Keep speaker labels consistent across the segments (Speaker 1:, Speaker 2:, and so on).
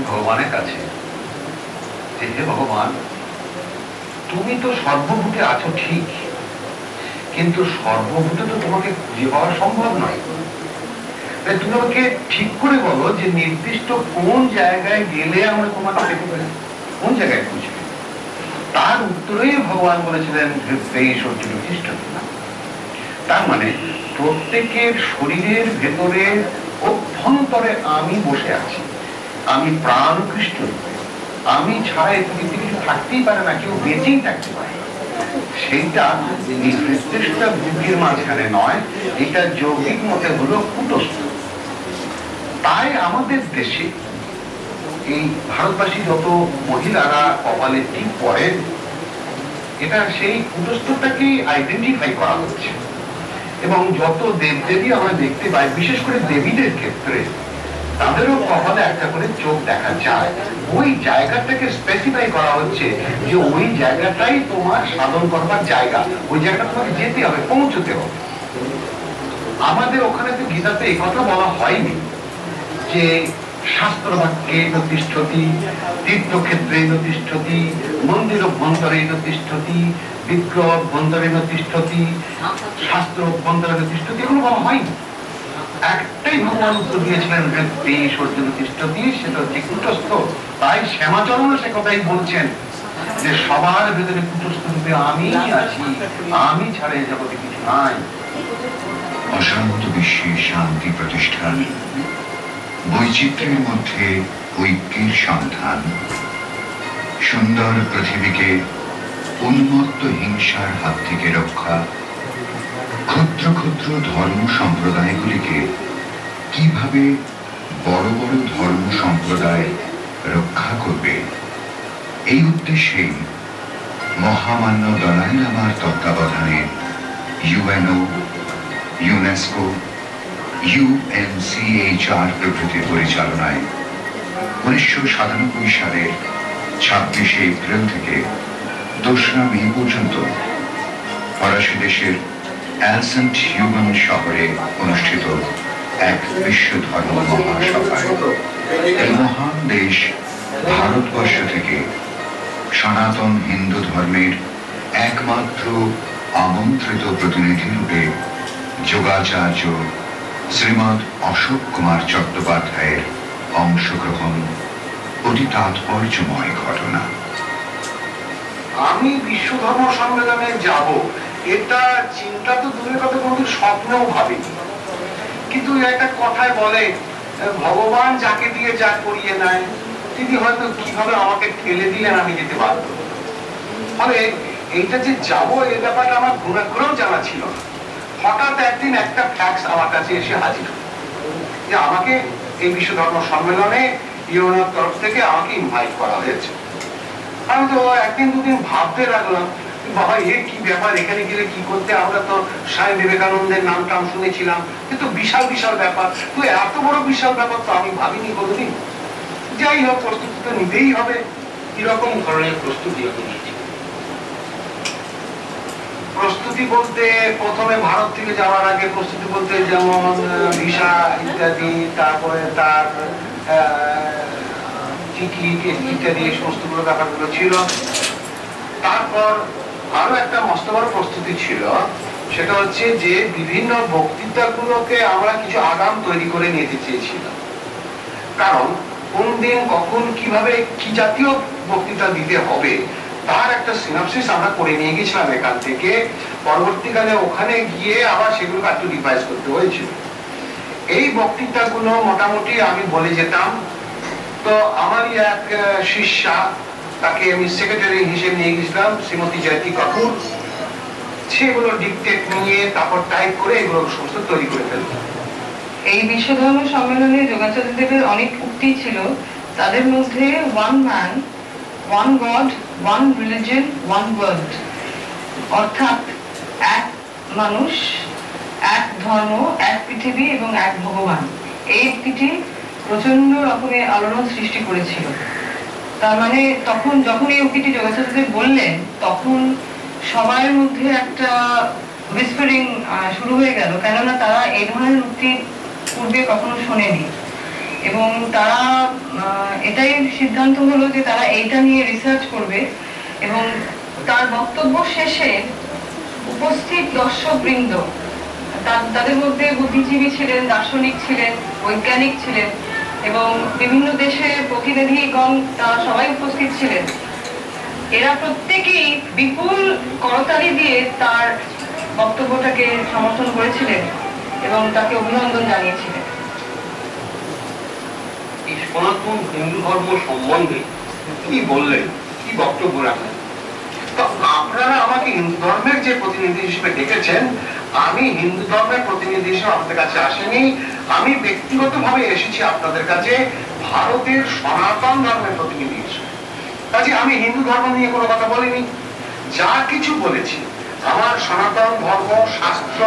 Speaker 1: ভগবানের কাছে যে হে ভগবান, তুমি তো সর্বভূতে আছো ঠিক, কিন্তু সর্বভূতে তো তোমাকে খুঁজে পাওয়া সম্ভব নয়। তাই তুমি আমাকে ঠিক করে বলো যে নির্দিষ্ট কোন জায়গায় গেলে আমরা তোমাকে পেতে পারি, কোন জায়গায় খুঁজবে। তার উত্তরেই ভগবান বলেছিলেন খ্রিস্ট। তার মানে প্রত্যেকের শরীরের ভেতরে অভ্যন্তরে আমি বসে আছি, আমি প্রাণ খ্রিস্ট। আমি ছাড়া এই পৃথিবীতে কিছু থাকতেই পারে না, কেউ বেঁচেই থাকতে পারে। সেইটা নির্দিষ্ট বুদ্ধির মাঝখানে নয়, এটা যৌগিক মতে হলো কুটস্থ। তাই আমাদের দেশে এই ভারতবাসী যত মহিলারা কপালে টিপ পড়েন, এটা সেই কুটস্থটাকেই আইডেন্টিফাই করা হচ্ছে। এবং যত দেবদেবী আমরা দেখতে পাই, বিশেষ করে দেবীদের ক্ষেত্রে তাদেরও কপালে একটা করে চোখ দেখা যায়। ওই জায়গাটাকে স্পেসিফাই করা হচ্ছে যে ওই জায়গাটাই তোমার সাধন করবার জায়গা, ওই জায়গাটা তোমাকে যেতে হবে, পৌঁছতে হবে। আমাদের ওখানে তো গীতাতে এই কথা বলা হয়নি যে শাস্ত্র বাক্যে তিষ্ঠতি, তীর্থক্ষেত্রে তিষ্ঠতি, মন্দির অভ্যন্তরে তিষ্ঠতি, বিগ্রহ অভ্যন্তরে তিষ্ঠতি, শাস্ত্র অভ্যন্তরে তিষ্ঠতি, এগুলো বলা হয়নি। একটাই ভগবান উত্তর দিয়েছিলেন, তিষ্ঠতি, সেটা হচ্ছে কুটস্থ। তাই শ্যামাচরণ সে কথাই বলছেন যে সবার ভেতরে কুটস্থ রূপে আমি আছি, আমি ছাড়া এই জগতে কিছু নাই।
Speaker 2: অশান্ত বিশ্বে শান্তি প্রতিষ্ঠান, বৈচিত্র্যের মধ্যে ঐক্যের সন্ধান, সুন্দর পৃথিবীকে উন্মত্ত হিংসার হাত থেকে রক্ষা, ক্ষুদ্র ক্ষুদ্র ধর্ম সম্প্রদায়গুলিকে কিভাবে বড় বড় ধর্ম সম্প্রদায় রক্ষা করবে, এই উদ্দেশ্যেই মহামান্য দলাই লামার তত্ত্বাবধানে ইউএনও, ইউনেস্কো, UNCHR প্রভৃতির পরিচালনায় 1997 সালের 26শে এপ্রিল থেকে 2রা মে পর্যন্ত ফরাসি দেশের অ্যালসেন্ট হিউমান শহরে অনুষ্ঠিত এক বিশ্ব ধর্ম মহাসভায় এই মহান দেশ ভারতবর্ষ থেকে সনাতন হিন্দু ধর্মের একমাত্র আমন্ত্রিত প্রতিনিধি রূপে যোগাচার্য শ্রীমৎ অশোক কুমার চট্টোপাধ্যায়ের অংশগ্রহণ অতি তাৎপর্যময় ঘটনা।
Speaker 1: আমি বিশ্ব ধর্ম সম্মেলনে যাব, এটা চিন্তা তো দূরের কথা, কোনো স্বপ্নেও ভাবিনি। কিন্তু একটা কথায় বলে, ভগবান যাকে দিয়ে যা করিয়ে নেয়, তিনি হয়তো কিভাবে আমাকে ঠেলে দিলেন আমি যেতে বাধ্য। ফলে এইটা যে যাবো, এই ব্যাপারটা আমার ঘুরেও জানা ছিল না। হঠাৎ একদিন একটা ফ্যাক্স আমার কাছে এসে হাজির, যে আমাকে এই বিশ্ব ধর্ম সম্মেলনে ইউএনওর তরফ থেকে আমাকে ইনভাইট করা হয়েছে। আমি তো একদিন দুদিন ভাবতে লাগলাম, বাবা এ কি ব্যাপার, এখানে গেলে কি করতে? আমরা তো স্বামী বিবেকানন্দের নাম টাম শুনেছিলাম, কিন্তু বিশাল বিশাল ব্যাপার, তো এত বড় বিশাল ব্যাপার তো আমি ভাবিনি কোনোদিন। যাই হোক, প্রস্তুতি তো নিতেই হবে। কিরকম ধরনের প্রস্তুতি নিয়েছি? প্রস্তুতি বলতে প্রথমে ভারত থেকে যাওয়ার আগে প্রস্তুতি বলতে যেমন ভিসা ইত্যাদি, তারপরে তার টিকিট ইত্যাদি, এই সমস্ত ব্যাপারগুলো ছিল। তারপর আরো একটা মস্ত বড় প্রস্তুতি ছিল, সেটা হচ্ছে যে বিভিন্ন বক্তৃতাগুলোকে আমরা কিছু আগাম তৈরি করে নিতে চেয়েছিলাম। কারণ কোন দিন কখন কিভাবে কি জাতীয় বক্তৃতা দিতে হবে তার একটা সিনাপসিস আমরা করে নিয়ে গেছিলাম এখান থেকে। পরবর্তীকালে ওখানে গিয়ে আবার সেগুলোকে একটু রিভাইজ করতে হয়েছিল। এই বক্তৃতাগুলো মোটামুটি আমি বলে যেতাম। তো আমারই এক শিষ্যা, তাকে আমি সেক্রেটারি হিসেবে নিয়ে গেছিলাম, শ্রীমতী জয়তী কাপুর। সেগুলো ডিকটেট নিয়ে তারপর টাইপ করে এগুলো সমস্ত তৈরি করে ফেলব।
Speaker 3: এই বিশ্ব ধর্ম সম্মেলনে যোগাচার্যদেবের অনেক উক্তি ছিল। তাদের মধ্যে one man, one god, one religion, one world, অর্থাৎ এক মানুষ, এক ধর্ম, এক পৃথিবী এবং এক ভগবান। এই উক্তিটি প্রচন্ড রকমের আলোড়ন সৃষ্টি করেছিল। তার মানে তখন যখন এই উক্তিটি যোগাচার্যদেব বললেন, তখন সবার মধ্যে একটা হুইসপারিং শুরু হয়ে গেল, কেননা তারা এই ধরনের উক্তি পূর্বে কখনো শোনেনি। এবং তারা এটাই সিদ্ধান্ত হলো যে তারা এইটা নিয়ে রিসার্চ করবে। এবং তার বক্তব্য শেষে উপস্থিত দর্শকবৃন্দ, তাদের মধ্যে বুদ্ধিজীবী ছিলেন, দার্শনিক ছিলেন, বৈজ্ঞানিক ছিলেন এবং বিভিন্ন দেশের প্রতিনিধিগণ তারা সবাই উপস্থিত ছিলেন। এরা প্রত্যেকেই বিপুল করতালি দিয়ে তার বক্তব্যটাকে সমর্থন করেছিলেন এবং তাকে অভিনন্দন জানিয়েছিলেন।
Speaker 1: এই সনাতন হিন্দু ধর্ম সম্বন্ধে কি বললেন, কি বক্তব্য রাখলেন? তো আপনারা আমাকে হিন্দু ধর্মের যে প্রতিনিধি হিসেবে ডেকেছেন, আমি হিন্দু ধর্মের প্রতিনিধি হিসেবে আপনাদের কাছে আসিনি। আমি ব্যক্তিগতভাবে এসেছি আপনাদের কাছে ভারতের সনাতন ধর্মের প্রতিনিধি হিসেবে। কাজে আমি হিন্দু ধর্ম নিয়ে কোনো কথা বলিনি। যা কিছু বলেছি আমার সনাতন ধর্ম, শাস্ত্র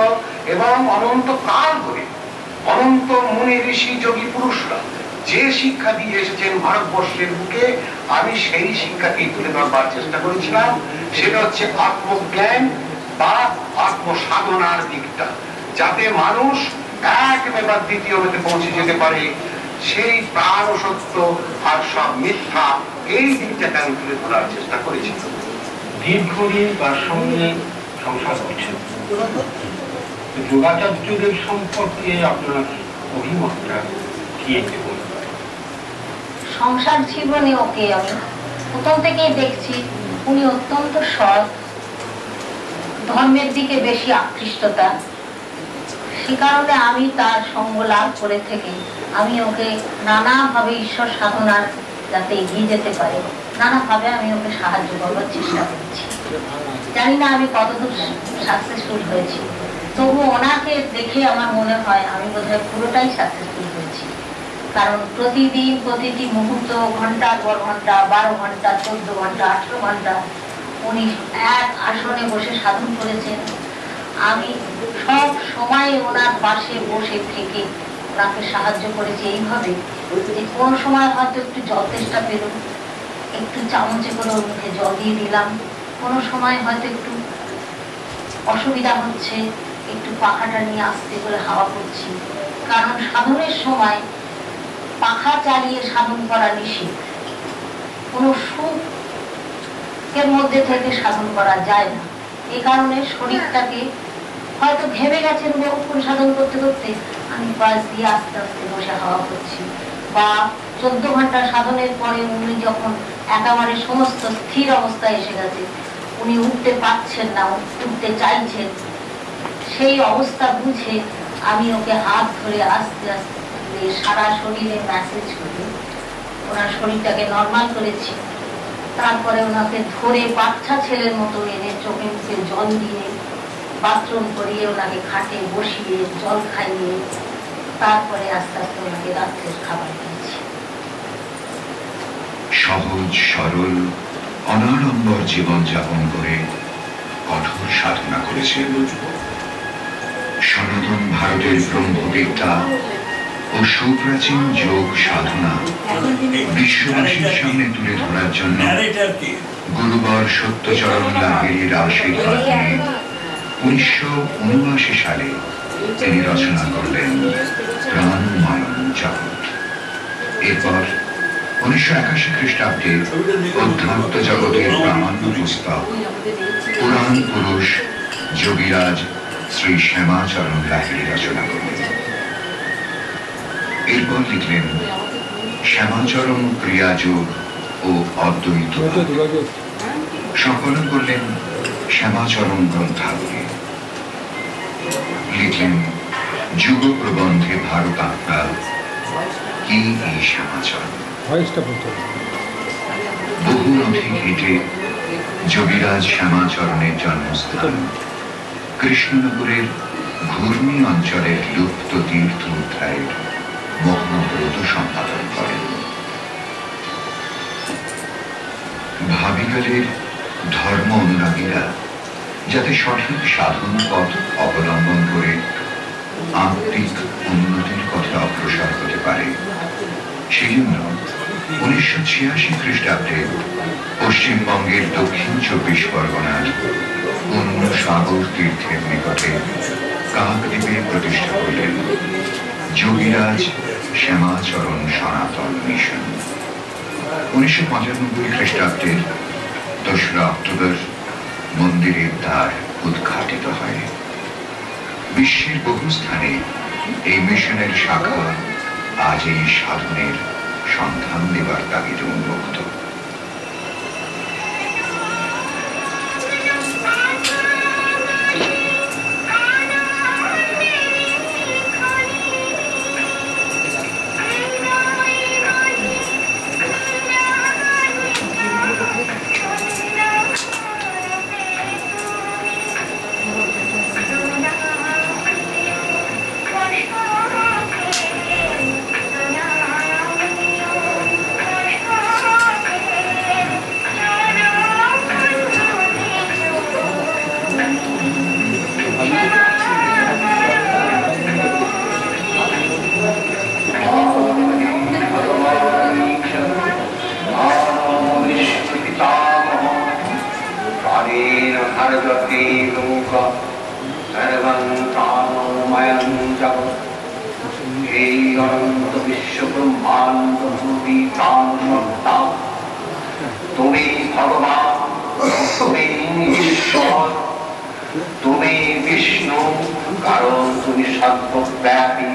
Speaker 1: এবং অনন্ত কাল ধরে অনন্ত মুনি ঋষি যোগী পুরুষরা যে শিক্ষা দিয়ে এসেছেন ভারতবর্ষের বুকে, আমি সেই শিক্ষাকেই তুলে ধরবার চেষ্টা করেছিলাম। সেটা হচ্ছে আত্মজ্ঞান বা আত্মসাধনার দিকটা, যাতে মানুষ এক মেবা দ্বিতীয় মেতে পৌঁছে যেতে পারে। সেই প্রাণ সত্য আর সব মিথ্যা, এই দিকটাকে আমি তুলে ধরার চেষ্টা করেছি।
Speaker 4: দীর্ঘদিন তার সঙ্গে সংসার করছেন, যোগাচার্যদের সম্পর্কে আপনার অভিমতটা কি একটু বলতে পারেন?
Speaker 5: সংসার জীবনে ওকে আমি প্রথম থেকেই দেখছি উনি অত্যন্ত সৎ, ধর্মের দিকে বেশি আকৃষ্টতা। সে কারণে আমি তার সঙ্গ লাভ করে থেকে আমি ওকে নানাভাবে ঈশ্বর সাধনার যাতে এগিয়ে যেতে পারে নানাভাবে আমি ওকে সাহায্য করবার চেষ্টা করছি। জানি না আমি কতদূর সাকসেসফুল হয়েছি, তবু ওনাকে দেখে আমার মনে হয় আমি বোধহয় পুরোটাই সাকসেসফুল হয়েছি। কারণ প্রতিদিন প্রতিটি মুহূর্ত, ঘন্টার পর ঘন্টা, 12 ঘন্টা, 14 ঘন্টা, 18 ঘন্টা উনি এক আসনে বসে সাধন করেছেন। আমি সব সময় ওনার পাশে বসে থেকে ওনাকে সাহায্য করেছি এইভাবে যে কোনো সময় হয়তো একটু জল তেষ্টা পেল, একটু চামচে করে ওর মুখে জল দিয়ে দিলাম। কোনো সময় হয়তো একটু অসুবিধা হচ্ছে, একটু পাখাটা নিয়ে আস্তে করে হাওয়া করছি। কারণ সাধনের সময় পাখা চালিয়ে সাধন করা নিষেধ, কোনো সুখের মধ্যে থেকে সাধন করা যায় না। এই কারণে শরীরটাকে হয়তো ভেবে গেছেন বহুক্ষণ সাধন করতে করতে আমি পাশ দিয়ে আস্তে আস্তে বসে হাওয়া করছি, বা 14 ঘন্টা সাধনের পরে উনি যখন একেবারে সমস্ত স্থির অবস্থায় এসে গেছে, উনি উঠতে পারছেন না, উঠতে চাইছেন, সেই অবস্থা বুঝে আমি ওকে হাত ধরে আস্তে আস্তে সারা শরীরে ম্যাসেজ করে ওনার শরীরটাকে নর্মাল করেছি। তারপরে ওনাকে ধরে বাচ্চা ছেলের মতো এনে চোখে মুখে জল দিয়ে বাথরুম করিয়ে ওনাকে খাটে বসিয়ে জল খাইয়ে তারপরে আস্তে আস্তে ওনাকে রাত্রের খাবার দিয়েছি।
Speaker 2: সহজ সরল অনাড়ম্বর জীবনযাপন করে কঠোর সাধনা করেছেন। সনাতন ভারতের ব্রহ্মবিদ্যা ও সুপ্রাচীন যোগ সাধনা বিশ্ববাসীর সামনে তুলে ধরার জন্য গুরুবর সত্যচরণ লাহিড়ীর আশীর্বাদ নিয়ে 1979 সালে তিনি রচনা করলেন প্রাণময়ন জগৎ। এরপর 1981 খ্রিস্টাব্দে অধ্যাত্ম জগতের প্রামাণ্য পুস্তক পুরাণ পুরুষ যোগীরাজ শ্রী শ্যামাচরণ লাহিড়ী রচনা করলেন। এরপর লিখলেন শ্যামাচরণ ক্রিয়াযোগ ও অদ্বৈত, সংকলন করলেন শ্যামাচরণ গ্রন্থাবলী, লিখলেন যুগ প্রবন্ধে ভারত আত্মা কি এই শ্যামাচরণ। বহু নথি ঘেটে যোগীরাজ শ্যামাচরণের জন্মস্থান কৃষ্ণনগরের ঘূর্ণি অঞ্চলের লুপ্ত তীর্থ উদ্ধারের মহাব্রত সম্পাদন করেন। ভাবিকালের ধর্ম অনুরাগীরা যাতে সঠিক সাধন পথ অবলম্বন করে আত্মিক উন্নতির পথে অগ্রসর হতে পারে, সেই জন্য 1986 খ্রিস্টাব্দে পশ্চিমবঙ্গের দক্ষিণ 24 পরগনার অন্য সাগর তীর্থের নিকটে কাকদ্বীপে প্রতিষ্ঠা করলেন যোগীরাজ শ্যামাচরণ সনাতন মিশন। 1995 খ্রিস্টাব্দের 2রা অক্টোবর মন্দিরের দ্বার উদ্ঘাটিত হয়। বিশ্বের বহু স্থানে এই মিশনের শাখা আজ এই সাধনের সন্ধান দেবার তাগিদে উন্মুক্ত।
Speaker 1: তুমি ভগবান, তুমি ঈশ্বর, তুমি বিষ্ণু, কারণ তুমি সর্বব্যাপী।